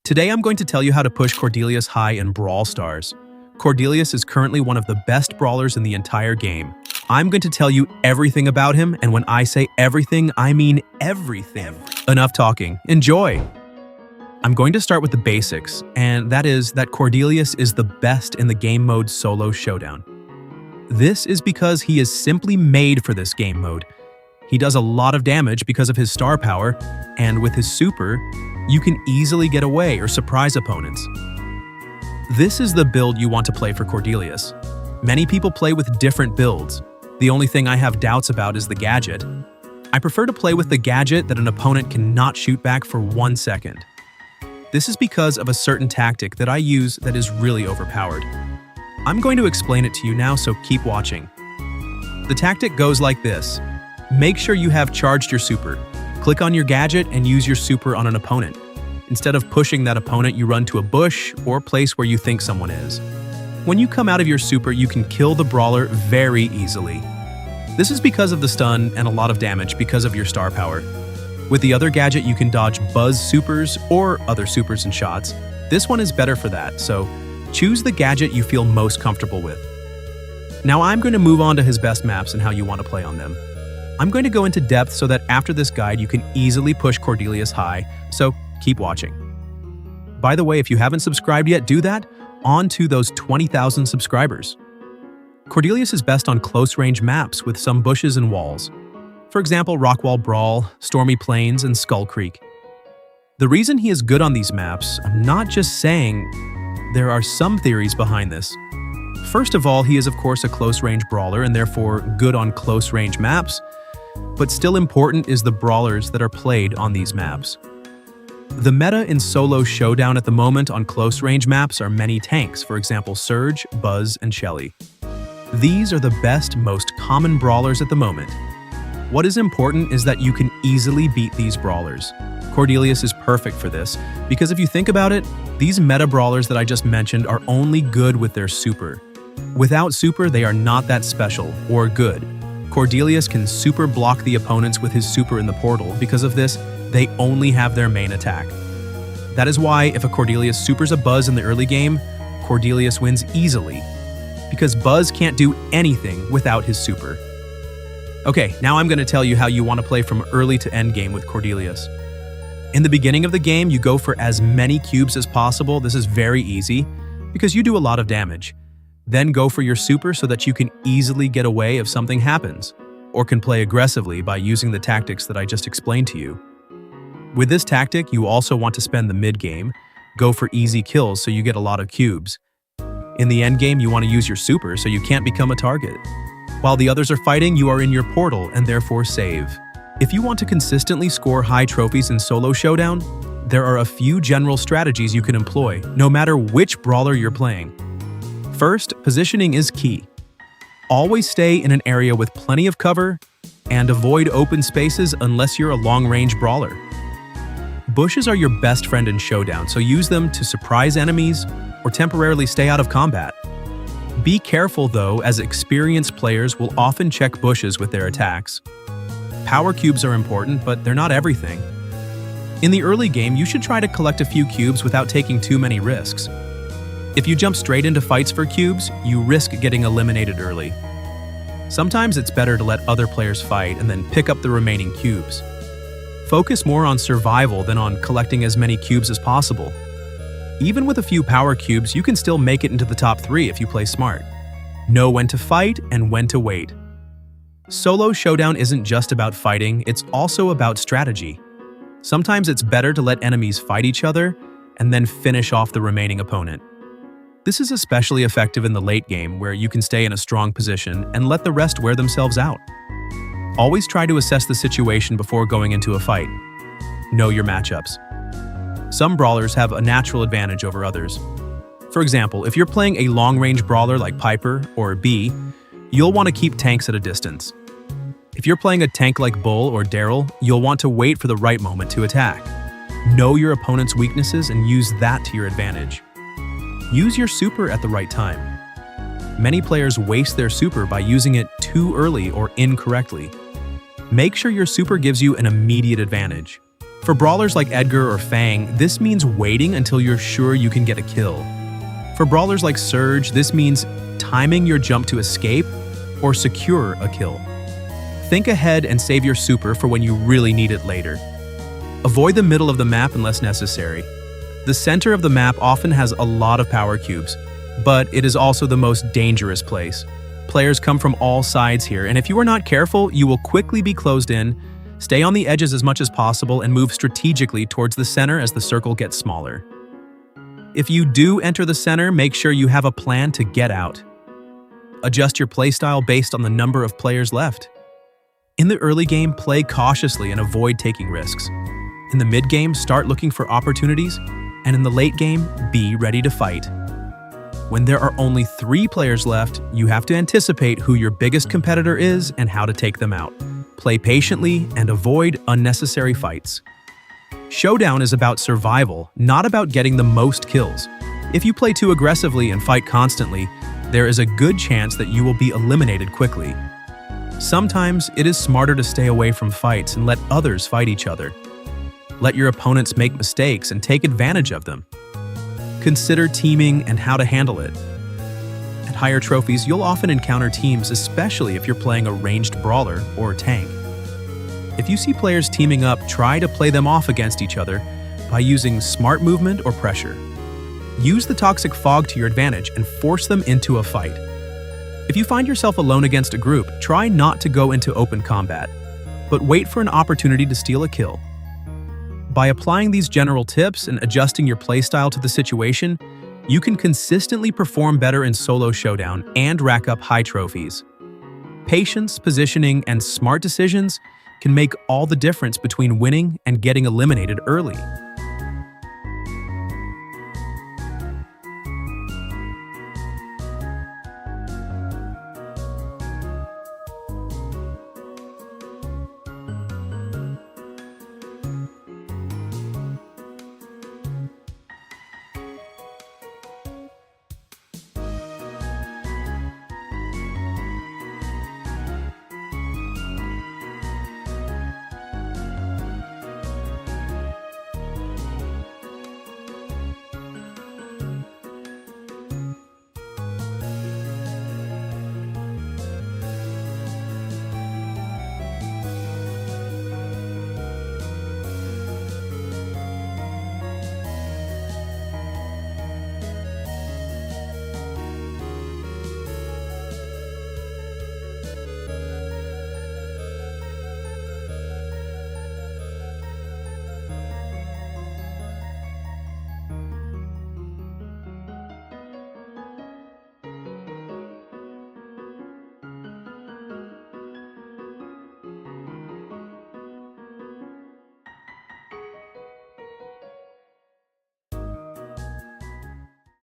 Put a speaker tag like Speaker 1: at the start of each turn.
Speaker 1: Today I'm going to tell you how to push Cordelius high in Brawl Stars. Cordelius is currently one of the best brawlers in the entire game. I'm going to tell you everything about him, and when I say everything, I mean everything. Enough talking. Enjoy! I'm going to start with the basics, and that is that Cordelius is the best in the game mode Solo Showdown. This is because he is simply made for this game mode. He does a lot of damage because of his star power, and with his super, you can easily get away or surprise opponents. This is the build you want to play for Cordelius. Many people play with different builds. The only thing I have doubts about is the gadget. I prefer to play with the gadget that an opponent cannot shoot back for 1 second. This is because of a certain tactic that I use that is really overpowered. I'm going to explain it to you now, so keep watching. The tactic goes like this. Make sure you have charged your super. Click on your gadget and use your super on an opponent. Instead of pushing that opponent, you run to a bush or place where you think someone is. When you come out of your super, you can kill the brawler very easily. This is because of the stun and a lot of damage because of your star power. With the other gadget, you can dodge buzz supers or other supers and shots. This one is better for that, so choose the gadget you feel most comfortable with. Now I'm going to move on to his best maps and how you want to play on them. I'm going to go into depth so that after this guide you can easily push Cordelius high, so keep watching. By the way, if you haven't subscribed yet, do that. On to those 20,000 subscribers. Cordelius is best on close-range maps with some bushes and walls. For example, Rockwall Brawl, Stormy Plains, and Skull Creek. The reason he is good on these maps, I'm not just saying, there are some theories behind this. First of all, he is of course a close-range brawler and therefore good on close-range maps, but still important is the brawlers that are played on these maps. The meta in Solo Showdown at the moment on close-range maps are many tanks, for example Surge, Buzz, and Shelly. These are the best, most common brawlers at the moment. What is important is that you can easily beat these brawlers. Cordelius is perfect for this, because if you think about it, these meta brawlers that I just mentioned are only good with their super. Without super, they are not that special or good. Cordelius can super block the opponents with his super in the portal. Because of this, they only have their main attack. That is why if a Cordelius supers a Buzz in the early game, Cordelius wins easily, because Buzz can't do anything without his super. Okay, now I'm going to tell you how you want to play from early to end game with Cordelius. In the beginning of the game, you go for as many cubes as possible. This is very easy, because you do a lot of damage. Then go for your super so that you can easily get away if something happens, or can play aggressively by using the tactics that I just explained to you. With this tactic, you also want to spend the mid-game, go for easy kills so you get a lot of cubes. In the end game, you want to use your super so you can't become a target. While the others are fighting, you are in your portal and therefore save. If you want to consistently score high trophies in Solo Showdown, there are a few general strategies you can employ, no matter which brawler you're playing. First, positioning is key. Always stay in an area with plenty of cover and avoid open spaces unless you're a long-range brawler. Bushes are your best friend in Showdown, so use them to surprise enemies or temporarily stay out of combat. Be careful though, as experienced players will often check bushes with their attacks. Power cubes are important, but they're not everything. In the early game, you should try to collect a few cubes without taking too many risks. If you jump straight into fights for cubes, you risk getting eliminated early. Sometimes it's better to let other players fight and then pick up the remaining cubes. Focus more on survival than on collecting as many cubes as possible. Even with a few power cubes, you can still make it into the top 3 if you play smart. Know when to fight and when to wait. Solo Showdown isn't just about fighting, it's also about strategy. Sometimes it's better to let enemies fight each other and then finish off the remaining opponent. This is especially effective in the late game, where you can stay in a strong position and let the rest wear themselves out. Always try to assess the situation before going into a fight. Know your matchups. Some brawlers have a natural advantage over others. For example, if you're playing a long-range brawler like Piper or Bee, you'll want to keep tanks at a distance. If you're playing a tank like Bull or Darryl, you'll want to wait for the right moment to attack. Know your opponent's weaknesses and use that to your advantage. Use your super at the right time. Many players waste their super by using it too early or incorrectly. Make sure your super gives you an immediate advantage. For brawlers like Edgar or Fang, this means waiting until you're sure you can get a kill. For brawlers like Surge, this means timing your jump to escape or secure a kill. Think ahead and save your super for when you really need it later. Avoid the middle of the map unless necessary. The center of the map often has a lot of power cubes, but it is also the most dangerous place. Players come from all sides here, and if you are not careful, you will quickly be closed in. Stay on the edges as much as possible and move strategically towards the center as the circle gets smaller. If you do enter the center, make sure you have a plan to get out. Adjust your playstyle based on the number of players left. In the early game, play cautiously and avoid taking risks. In the mid-game, start looking for opportunities, and in the late game, be ready to fight. When there are only 3 players left, you have to anticipate who your biggest competitor is and how to take them out. Play patiently and avoid unnecessary fights. Showdown is about survival, not about getting the most kills. If you play too aggressively and fight constantly, there is a good chance that you will be eliminated quickly. Sometimes it is smarter to stay away from fights and let others fight each other. Let your opponents make mistakes and take advantage of them. Consider teaming and how to handle it. At higher trophies, you'll often encounter teams, especially if you're playing a ranged brawler or tank. If you see players teaming up, try to play them off against each other by using smart movement or pressure. Use the toxic fog to your advantage and force them into a fight. If you find yourself alone against a group, try not to go into open combat, but wait for an opportunity to steal a kill. By applying these general tips and adjusting your playstyle to the situation, you can consistently perform better in solo showdown and rack up high trophies. Patience, positioning, and smart decisions can make all the difference between winning and getting eliminated early.